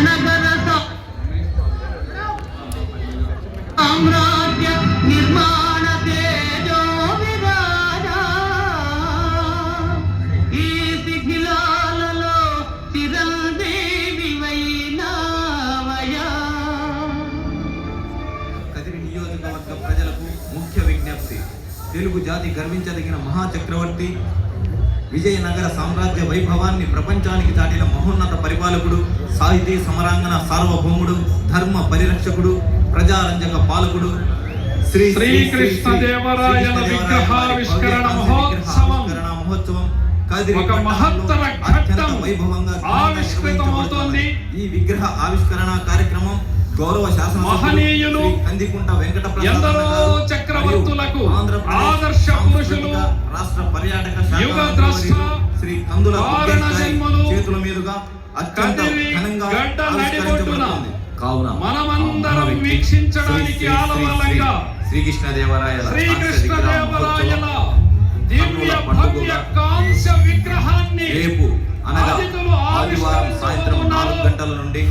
విజయనగర సామ్రాజ్య నిర్మాణ తేజో విరాజా ఈ శిఖిలాలలో చిరంజీవి వైనావయా. కదిరి నియోజకవర్గ ప్రజలకు ముఖ్య విజ్ఞప్తి. తెలుగు జాతి గర్వించదగిన మహాచక్రవర్తి, విజయనగర సామ్రాజ్య వైభవాన్ని ప్రపంచానికి చాటిన మహోన్నత పరిపాలకుడు, సాహితీ సమరాంగణ సార్వభౌముడు, ధర్మ పరిరక్షకుడు, ప్రజారంజక పాలకుడు శ్రీకృష్ణదేవరాయల విగ్రహావిష్కరణ మహోత్సవం ఒక మహత్తర ఘట్టం ఆవిష్కృతమవుతోంది. ఈ విగ్రహ ఆవిష్కరణ కార్యక్రమం గౌరవ శాసన మహనీయులు, కందికుంట వెంకట ఎందరో చక్రవర్తులకు ఆదర్శ పురుషులు, రాష్ట్ర పర్యాటక యుగ ద్రష్ట శ్రీ కందుల చేతుల మీదుగా కావున మనమందరం వీక్షించడానికి ఆలవాలంగా శ్రీకృష్ణదేవరాయల దివ్య భవ్య కాంస్య విగ్రహాన్ని రేపు అనగా ఆదివారం సాయంత్రం 4 గంటల నుండి